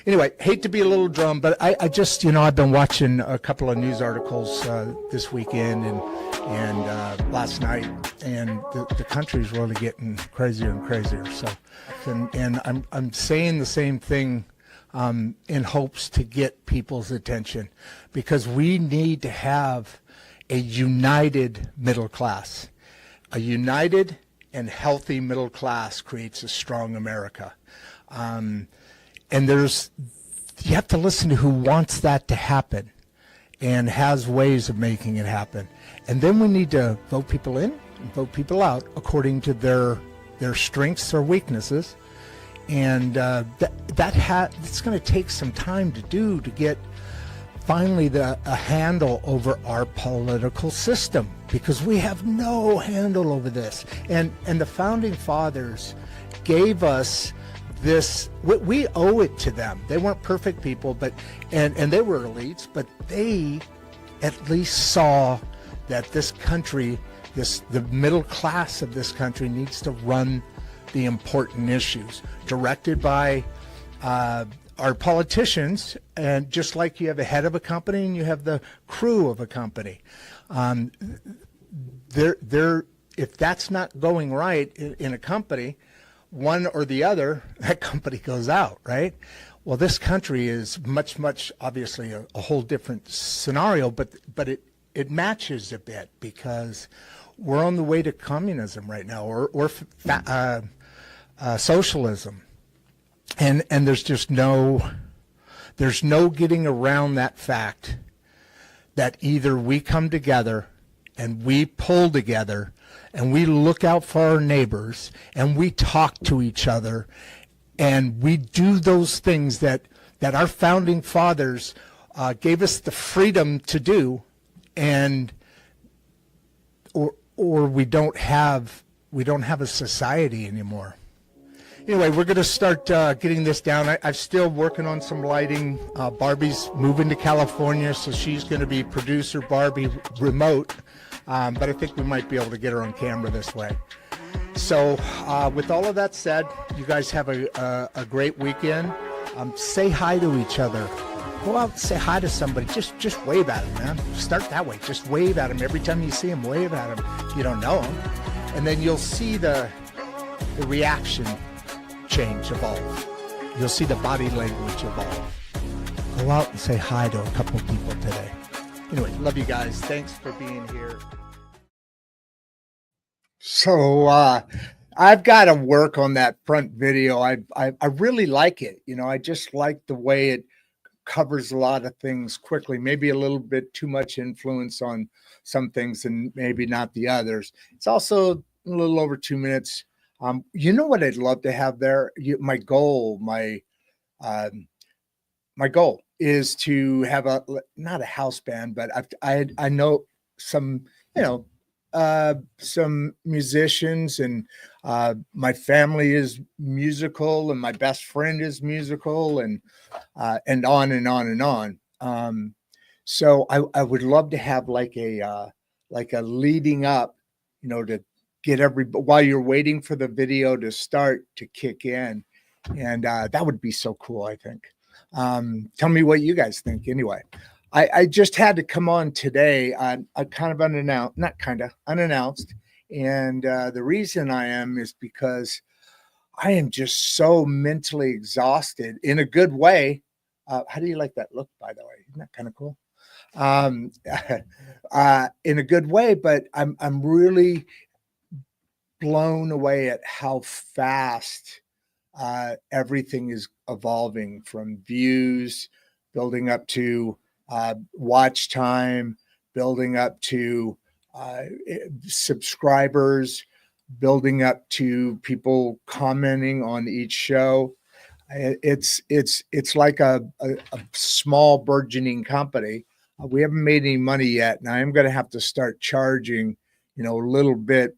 anyway, hate to be a little drum, but I just, I've been watching a couple of news articles this weekend and last night, and the country's really getting crazier and crazier. So, and I'm saying the same thing in hopes to get people's attention, because we need to have a united middle class. A united and healthy middle class creates a strong America. And you have to listen to who wants that to happen and has ways of making it happen. And then we need to vote people in and vote people out according to their strengths or weaknesses. And it's going to take some time to do, to get finally a handle over our political system, because we have no handle over this. And the founding fathers gave us this. We owe it to them. They weren't perfect people, and they were elites, but they at least saw that this country, the middle class of this country, needs to run the important issues directed by our politicians. And just like you have a head of a company and you have the crew of a company, if that's not going right in a company, one or the other, that company goes out, right? Well, this country is much, obviously a whole different scenario, but it matches a bit, because we're on the way to communism right now, or socialism. And there's just no getting around that fact that either we come together and we pull together and we look out for our neighbors and we talk to each other and we do those things that our founding fathers gave us the freedom to do, or we don't have a society anymore. Anyway, we're going to start getting this down. I'm still working on some lighting. Barbie's moving to California, so she's going to be producer Barbie remote. But I think we might be able to get her on camera this way. So with all of that said, you guys have a great weekend. Say hi to each other. Go out and say hi to somebody. Just wave at them, man. Start that way. Just wave at them. Every time you see them, wave at them. You don't know them. And then you'll see the reaction change, evolve. You'll see the body language evolve. Go out and say hi to a couple people today. Anyway, love you guys. Thanks for being here. So I've got to work on that front video. I really like it. I just like the way it covers a lot of things quickly. Maybe a little bit too much influence on some things and maybe not the others. It's also a little over 2 minutes. You know what I'd love to have there? My goal is to have not a house band, but I know some, some musicians, and my family is musical, and my best friend is musical, and on and on and on. So I would love to have like a leading up, to get while you're waiting for the video to start to kick in. And that would be so cool, I think. Tell me what you guys think. Anyway, I just had to come on today. I kind of unannounced. And the reason I am is because I am just so mentally exhausted in a good way. How do you like that look, by the way? Isn't that kind of cool? In a good way, but I'm really blown away at how fast everything is evolving, from views building up to watch time, building up to subscribers, building up to people commenting on each show. It's like a small burgeoning company. We haven't made any money yet, and I am going to have to start charging, a little bit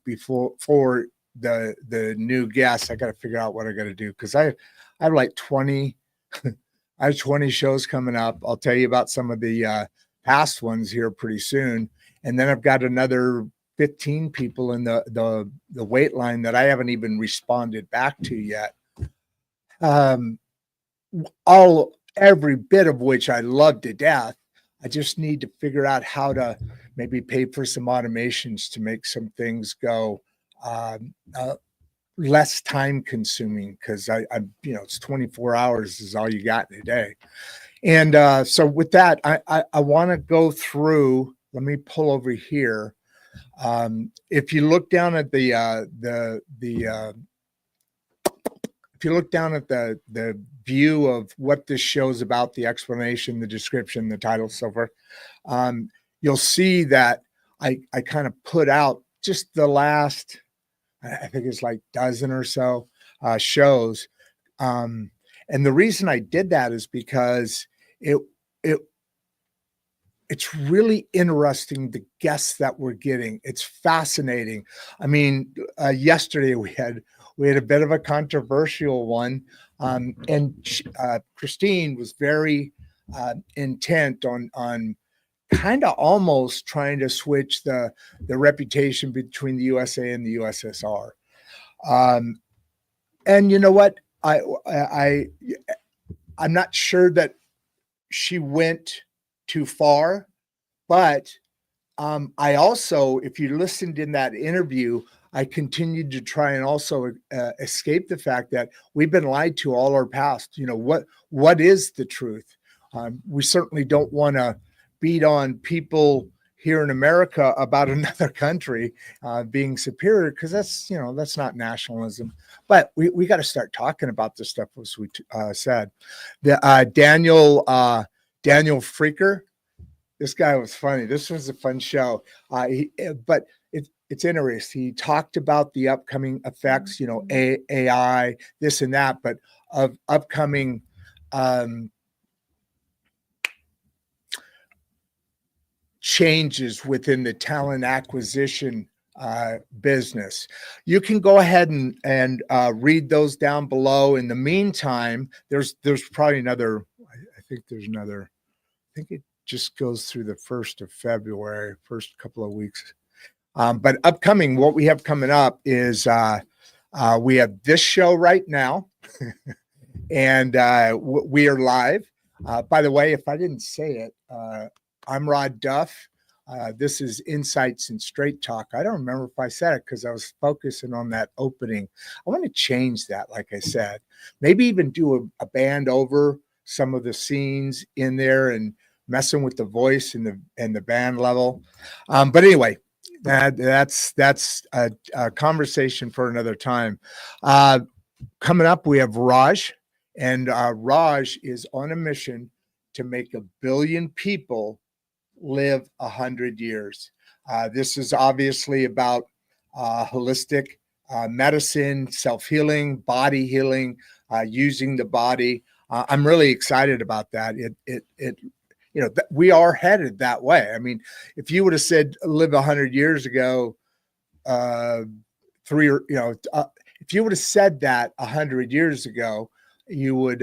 for the new guests. I got to figure out what I got to do, because I have like 20. I have 20 shows coming up. I'll tell you about some of the past ones here pretty soon, and then I've got another 15 people in the wait line that I haven't even responded back to yet. I'll every bit of which I love to death. I just need to figure out how to maybe pay for some automations to make some things go um, less time consuming, because it's 24 hours is all you got in a day. And so with that, I want to go through. Let me pull over here. If you look down at if you look down at the view of what this show's about, the explanation, the description, the title, so forth, you'll see that I kind of put out just the last, I think it's like dozen or so shows. And the reason I did that is because it it's really interesting, the guests that we're getting. It's fascinating. I mean, yesterday we had a bit of a controversial one, and Christine was very intent on kind of almost trying to switch the reputation between the USA and the USSR. And you know what? I'm not sure that she went too far, but I also, if you listened in that interview, I continued to try and also escape the fact that we've been lied to all our past. What is the truth? We certainly don't want to beat on people here in America about another country being superior, because that's not nationalism. But we got to start talking about this stuff, as we said. The Daniel Freaker, this guy was funny. This was a fun show. But it's interesting. He talked about the upcoming effects, AI, this and that, but of upcoming changes within the talent acquisition business. You can go ahead and read those down below. In the meantime, there's probably another. I think there's another. I think it just goes through the 1st of February, first couple of weeks. But upcoming, what we have coming up is we have this show right now, and we are live. By the way, if I didn't say it, I'm Rod Duff. This is Insights and Straight Talk. I don't remember if I said it because I was focusing on that opening. I want to change that, like I said. Maybe even do a band over some of the scenes in there and messing with the voice and the band level. But anyway, that's a conversation for another time. Coming up, we have Raj, and Raj is on a mission to make 1 billion people live 100 years. This is obviously about holistic medicine, self-healing, body healing, using the body. I'm really excited about that. We are headed that way. I mean, if you would have said live 100 years ago, if you would have said that 100 years ago, you would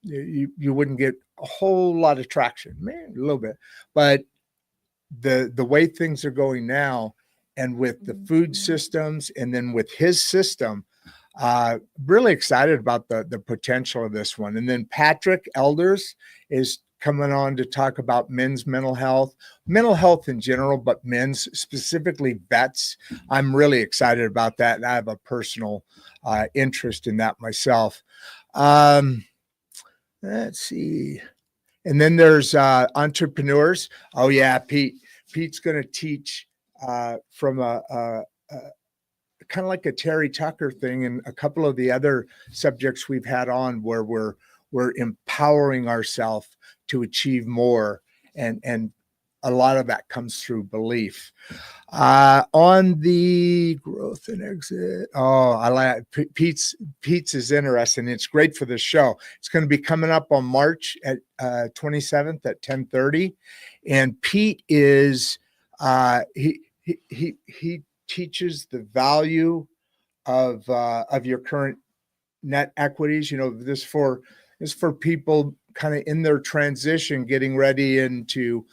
you wouldn't get a whole lot of traction, man, a little bit. But the way things are going now, and with the food systems, and then with his system, really excited about the potential of this one. And then Patrick Elders is coming on to talk about men's mental health in general, but men's, specifically vets. I'm really excited about that, and I have a personal interest in that myself. Let's see. And then there's entrepreneurs. Oh yeah, Pete's going to teach from a kind of like a Terry Tucker thing, and a couple of the other subjects we've had on, where we're empowering ourselves to achieve more, and a lot of that comes through belief. On the growth and exit, I like Pete's is interesting. It's great for this show. It's going to be coming up on March at 27th at 10:30, and Pete is he teaches the value of your current net equities. This is for people kind of in their transition, getting ready into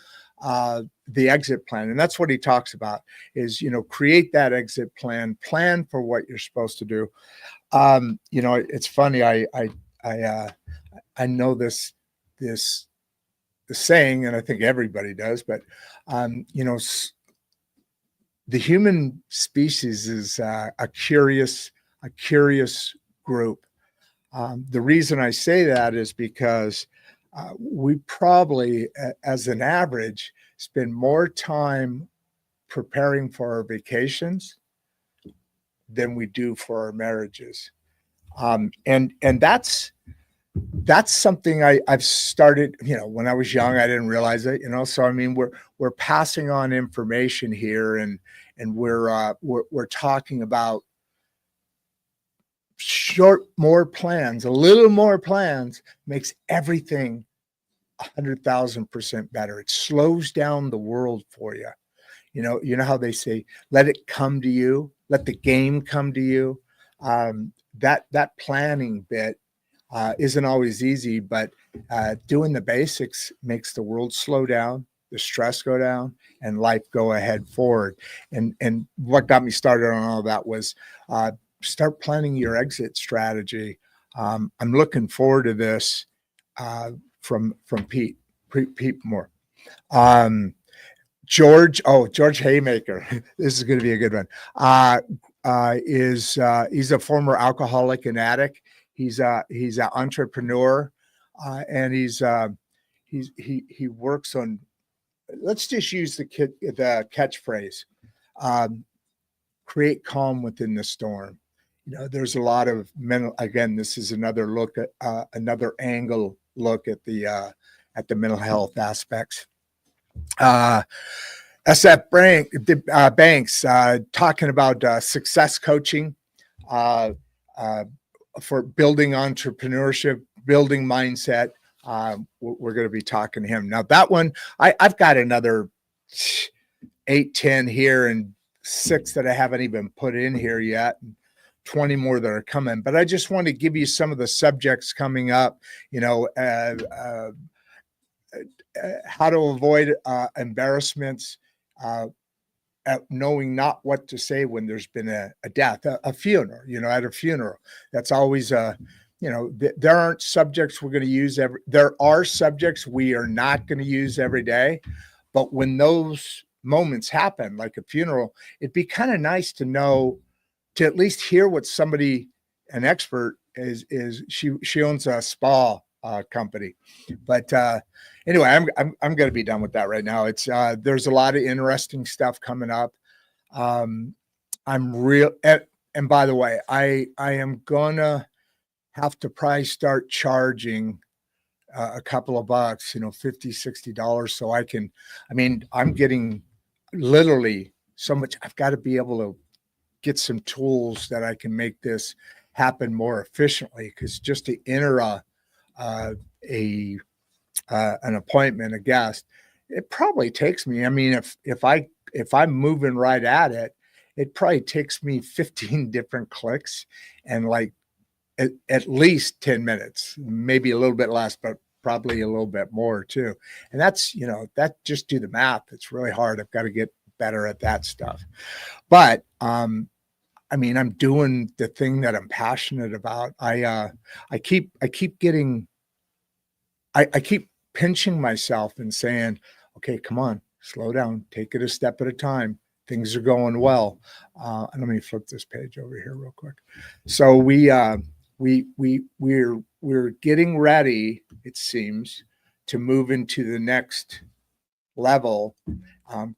the exit plan. And that's what he talks about is, create that exit plan for what you're supposed to do. It's funny. I know this this the saying, and I think everybody does, but the human species is a curious group. The reason I say that is because we probably, as an average, spend more time preparing for our vacations than we do for our marriages. And that's something I've started, when I was young, I didn't realize it, so I mean, we're passing on information here, and we're talking about a little more plans makes everything 100,000% better. It slows down the world for you. You know how they say, let it come to you, let the game come to you. That planning bit isn't always easy, but doing the basics makes the world slow down, the stress go down, and life go ahead forward. And what got me started on all that was start planning your exit strategy. I'm looking forward to this from Pete Moore. George Haymaker. This is going to be a good one. He's a former alcoholic and addict. He's an entrepreneur, and he works on. Let's just use the catchphrase: create calm within the storm. There's a lot of mental. Again, this is another look at another angle look at the mental health aspects. SF Banks talking about success coaching for building entrepreneurship, building mindset. We're going to be talking to him. Now that one, I've got another 8, 10 here and 6 that I haven't even put in here yet. 20 more that are coming, but I just want to give you some of the subjects coming up, how to avoid embarrassments, knowing not what to say when there's been a death, a funeral, at a funeral. That's always there aren't subjects we're going to use there are subjects we are not going to use every day, but when those moments happen, like a funeral, it'd be kind of nice to know, to at least hear what somebody, an expert is. She owns a spa company, but anyway, I'm going to be done with that right now. It's there's a lot of interesting stuff coming up. I'm real, and by the way, I am gonna have to probably start charging a couple of bucks, $50-$60, so I'm getting literally so much. I've got to be able to get some tools that I can make this happen more efficiently, because just to enter an appointment, a guest, it probably takes me, if I'm moving right at it, it probably takes me 15 different clicks and like at least 10 minutes, maybe a little bit less, but probably a little bit more too. And that's, that just do the math. It's really hard. I've got to get better at that stuff. But I'm doing the thing that I'm passionate about. I keep pinching myself and saying, okay, come on, slow down, take it a step at a time. Things are going well. And let me flip this page over here real quick. So we're getting ready, it seems, to move into the next level.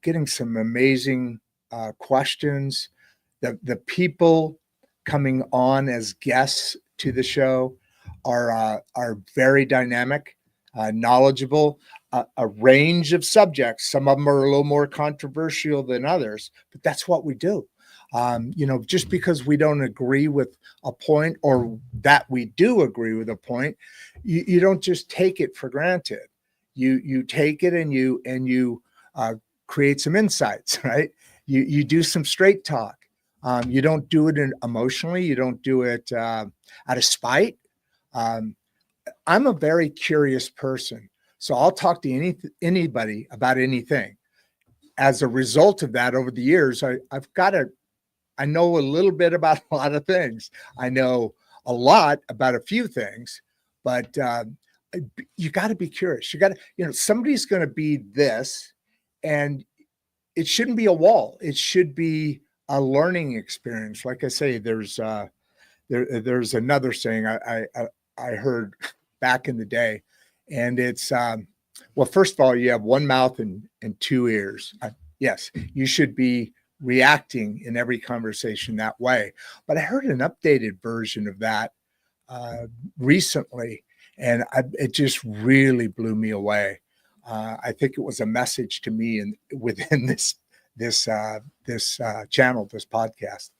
Getting some amazing questions. The people coming on as guests to the show are very dynamic, knowledgeable, a range of subjects. Some of them are a little more controversial than others, but that's what we do. Just because we don't agree with a point, or that we do agree with a point, you don't just take it for granted. You take it and you create some insights, right? You do some straight talk. You don't do it emotionally. You don't do it out of spite. I'm a very curious person, so I'll talk to anybody about anything. As a result of that, over the years, I know a little bit about a lot of things. I know a lot about a few things, but you got to be curious. You got to, somebody's going to be this, and it shouldn't be a wall. It should be a learning experience. Like I say, there's another saying I heard back in the day, and it's well, first of all, you have one mouth and two ears. Yes, you should be reacting in every conversation that way. But I heard an updated version of that recently, and it just really blew me away. I think it was a message to me within this channel, this podcast.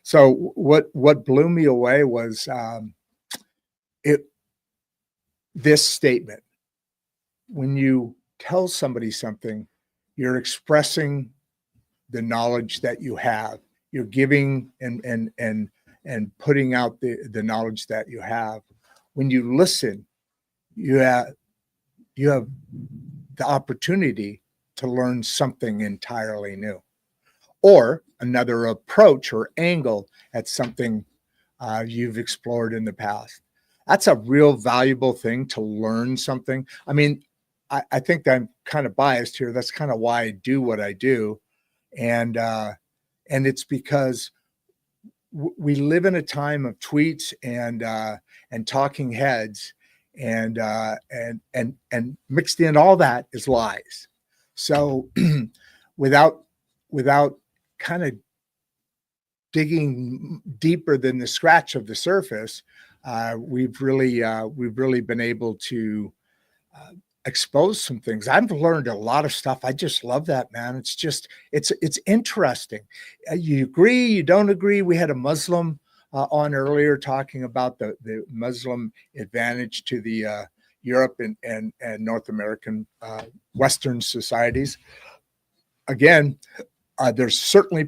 So what blew me away was it this statement: when you tell somebody something, you're expressing the knowledge that you have. You're giving and putting out the knowledge that you have. When you listen, you have the opportunity to learn something entirely new, or another approach or angle at something you've explored in the past. That's a real valuable thing, to learn something. I mean, I think I'm kind of biased here. That's kind of why I do what I do. And it's because we live in a time of tweets and talking heads, and mixed in all that is lies. So without kind of digging deeper than the scratch of the surface, we've really been able to expose some things. I've learned a lot of stuff. I just love that, man. It's interesting. You agree, you don't agree. We had a Muslim on earlier talking about the Muslim advantage to the Europe and North American Western societies. Again, there's certainly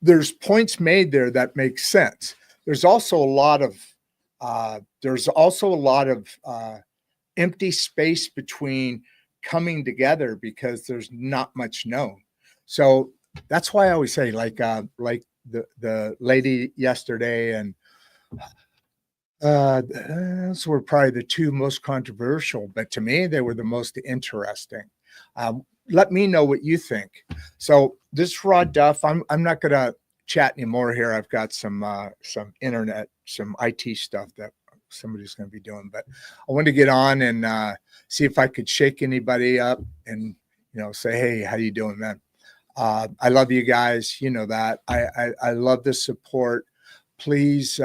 there's points made there that make sense. There's also a lot of empty space between coming together because there's not much known. So that's why I always say, like the lady yesterday, and those were probably the two most controversial, but to me, they were the most interesting. Let me know what you think. So this is Rod Duff. I'm not going to chat anymore here. I've got some internet, some IT stuff that somebody's going to be doing, but I wanted to get on and see if I could shake anybody up and say, hey, how you doing, man? I love you guys. You know that. I love the support. Please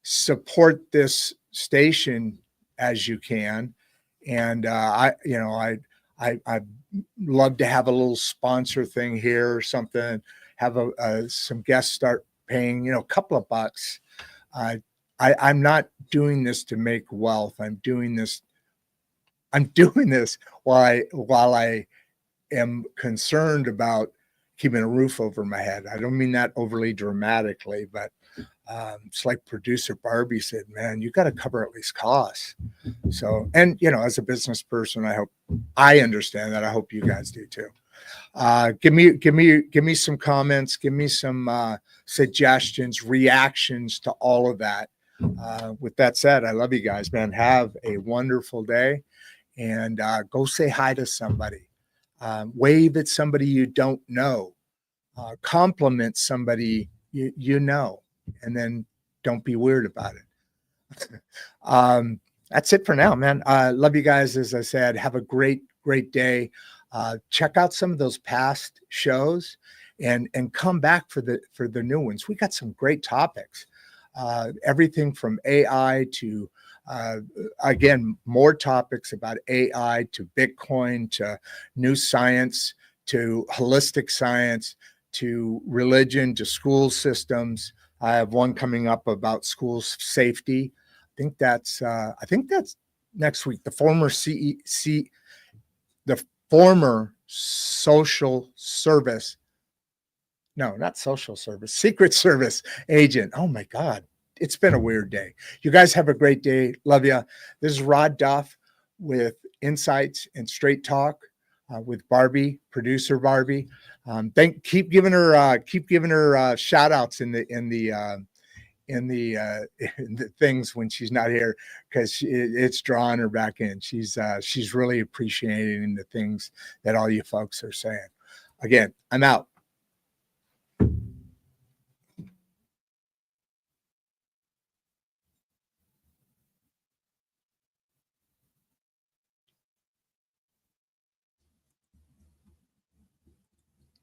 support this station as you can, and I'd love to have a little sponsor thing here or something. Have some guests start paying a couple of bucks. I'm not doing this to make wealth. I'm doing this while I am concerned about keeping a roof over my head. I don't mean that overly dramatically, but it's like producer Barbie said, man, you got to cover at least costs. So, and as a business person, I hope I understand that. I hope you guys do too. Give me some comments, give me some suggestions, reactions to all of that. With that said, I love you guys, man. Have a wonderful day, and go say hi to somebody. Wave at somebody you don't know. Compliment somebody you know, and then don't be weird about it. That's it for now, man. Love you guys. As I said, have a great day. Check out some of those past shows and come back for the new ones. We got some great topics. Everything from AI to again, more topics about AI, to Bitcoin, to new science, to holistic science, to religion, to school systems. I have one coming up about school safety. I think that's next week. The former social service, no, not social service, Secret Service agent. Oh my God, it's been a weird day. You guys have a great day. Love you. This is Rod Duff with Insights and Straight Talk with Barbie, producer Barbie. Keep giving her shout outs in the in the in the things when she's not here, because it's drawing her back in. She's really appreciating the things that all you folks are saying. Again, I'm out.